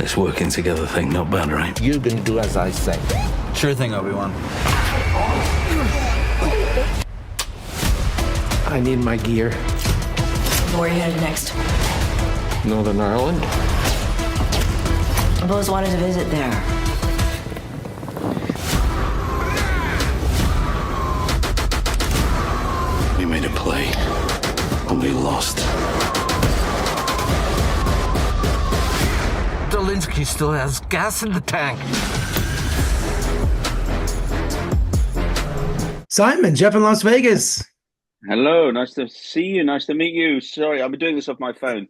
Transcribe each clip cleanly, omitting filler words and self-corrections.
This working together thing, not bad, right? You're gonna do as I say. Sure thing, Obi-Wan. I need my gear. Where are you headed next? Northern Ireland. I've always wanted to visit there. We made a play, and we lost. Dolinsky still has gas in the tank. Simon, Jeff in Las Vegas. Hello, nice to see you. Nice to meet you. Sorry, I'm doing this off my phone.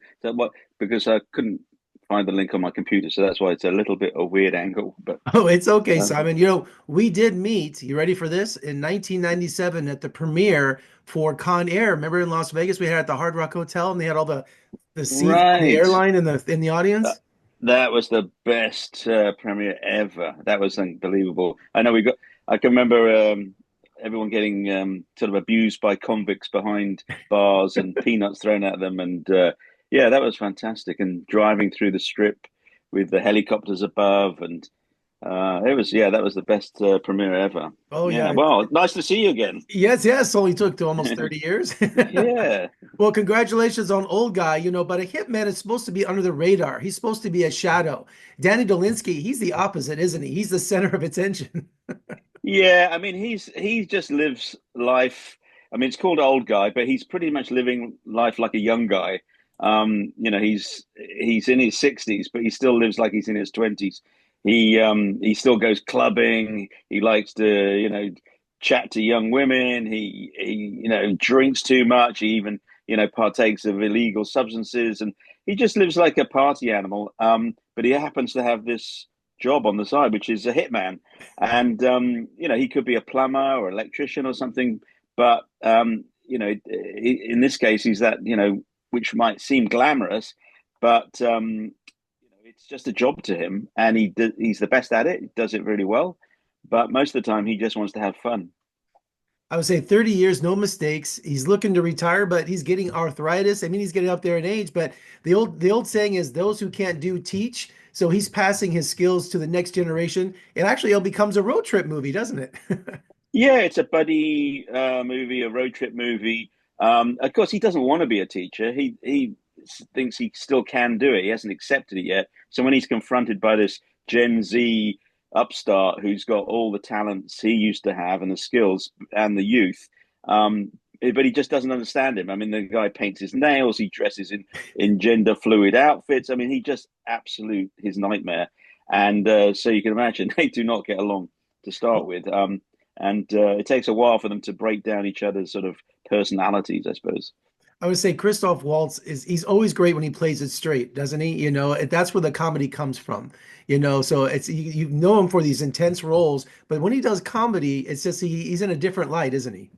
Because I couldn't find the link on my computer, so that's why it's a little bit a weird angle. But Oh, it's okay, Simon. You know, we did meet, you ready for this? In 1997 at the premiere for Con Air. Remember in Las Vegas, we had at the Hard Rock Hotel and they had all the seats on the right, airline in the audience? that was the best premiere ever. That was unbelievable. I know I can remember everyone getting sort of abused by convicts behind bars and peanuts thrown at them, and yeah, that was fantastic. And driving through the strip with the helicopters above, and that was the best premiere ever. Oh, yeah. Well, nice to see you again. Yes, yes. Only took to almost 30 years. Yeah. Well, congratulations on Old Guy, you know, but a hitman is supposed to be under the radar. He's supposed to be a shadow. Danny Dolinsky, he's the opposite, isn't he? He's the center of attention. Yeah, I mean, he just lives life. I mean, it's called Old Guy, but he's pretty much living life like a young guy. He's in his 60s, but he still lives like he's in his 20s. He still goes clubbing. He likes to, chat to young women. He drinks too much. He even, partakes of illegal substances, and he just lives like a party animal. But he happens to have this job on the side, which is a hitman. And, he could be a plumber or electrician or something. But, in this case, he's that, which might seem glamorous, but it's just a job to him. And he's the best at it. He does it really well. But most of the time, he just wants to have fun. I would say 30 years, no mistakes. He's looking to retire, but he's getting arthritis. I mean, he's getting up there in age, but the old saying is those who can't do teach. So he's passing his skills to the next generation. It actually all becomes a road trip movie, doesn't it? Yeah, it's a buddy movie, a road trip movie. Of course, he doesn't want to be a teacher. He thinks he still can do it. He hasn't accepted it yet. So when he's confronted by this Gen Z upstart who's got all the talents he used to have and the skills and the youth, but he just doesn't understand him. I mean, the guy paints his nails, he dresses in gender fluid outfits. I mean, he just his nightmare. And so you can imagine they do not get along to start with. And it takes a while for them to break down each other's sort of personalities, I suppose. I would say Christoph Waltz he's always great when he plays it straight, doesn't he? You know, that's where the comedy comes from, so it's, you know him for these intense roles, but when he does comedy, it's just, he's in a different light, isn't he?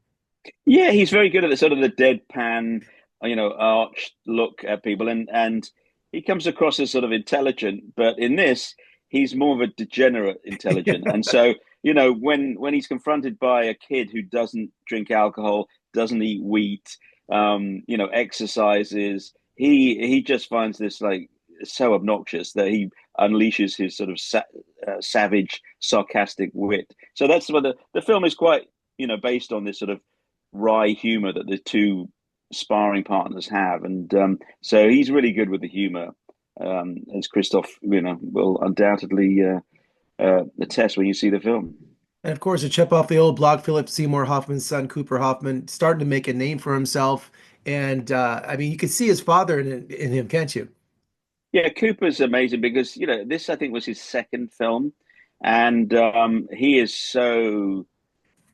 Yeah, he's very good at the sort of the deadpan, arch look at people. And he comes across as sort of intelligent, but in this, he's more of a degenerate intelligent. And so, when he's confronted by a kid who doesn't drink alcohol, doesn't eat wheat, exercises, he just finds this like so obnoxious that he unleashes his sort of savage, sarcastic wit. So that's what the film is quite, based on this sort of wry humor that the two sparring partners have. And so he's really good with the humor, as Christoph, will undoubtedly attest when you see the film. And of course, to chip off the old block, Philip Seymour Hoffman's son, Cooper Hoffman, starting to make a name for himself. And I mean, you can see his father in him, can't you? Yeah, Cooper's amazing because, this I think was his second film. And he is so,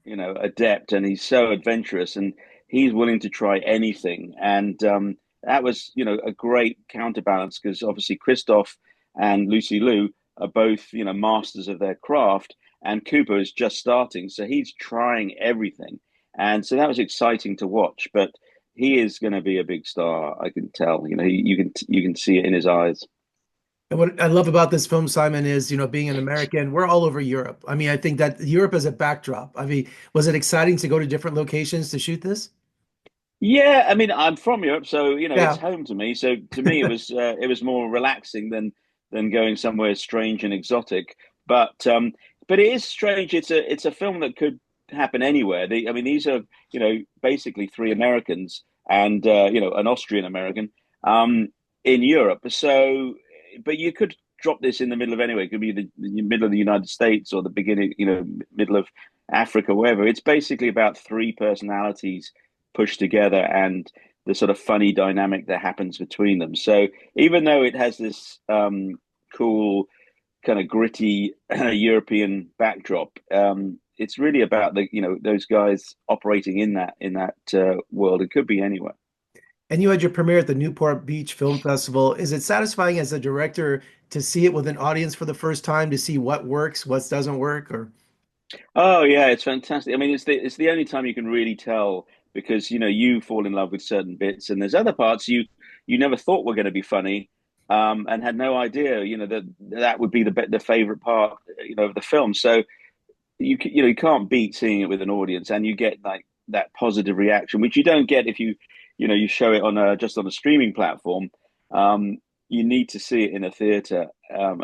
adept, and he's so adventurous, and he's willing to try anything. And that was, a great counterbalance, because obviously Christoph and Lucy Liu are both, masters of their craft. And Cooper is just starting, so he's trying everything. And so that was exciting to watch. But he is going to be a big star, I can tell. You can see it in his eyes. And what I love about this film, Simon, is, being an American, we're all over Europe. I mean, I think that Europe as a backdrop. I mean, was it exciting to go to different locations to shoot this? Yeah, I mean, I'm from Europe, so Yeah. it's home to me. So to me, it was more relaxing than than going somewhere strange and exotic. But it is strange. It's a film that could happen anywhere. I mean, these are basically three Americans and an Austrian American in Europe. So, but you could drop this in the middle of anywhere. It could be the middle of the United States or the beginning, middle of Africa, wherever. It's basically about three personalities pushed together and the sort of funny dynamic that happens between them. So even though it has this cool kind of gritty European backdrop, it's really about those guys operating in that world. It could be anywhere. And you had your premiere at the Newport Beach Film Festival. Is it satisfying as a director to see it with an audience for the first time, to see what works, what doesn't work, or? Oh yeah, it's fantastic. I mean, it's the only time you can really tell because you fall in love with certain bits, and there's other parts you never thought were going to be funny, and had no idea that would be the favorite part of the film. So you can't beat seeing it with an audience, and you get like that positive reaction, which you don't get if you show it on just on a streaming platform. You need to see it in a theater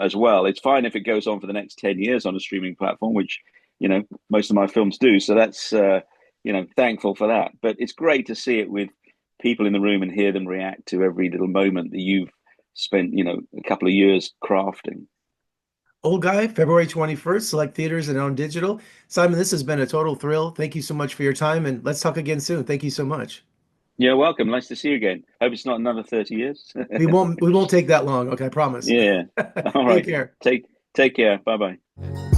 as well. It's fine if it goes on for the next 10 years on a streaming platform, which most of my films do. So that's thankful for that. But it's great to see it with people in the room and hear them react to every little moment that you've spent a couple of years crafting. Old Guy, February 21st, select theaters and on digital. Simon, this has been a total thrill. Thank you so much for your time, and let's talk again soon. Thank you so much. You're welcome. Nice to see you again. Hope it's not another 30 years. We won't take that long. Okay, I promise. Yeah. All right. Take care. Take care. Bye bye.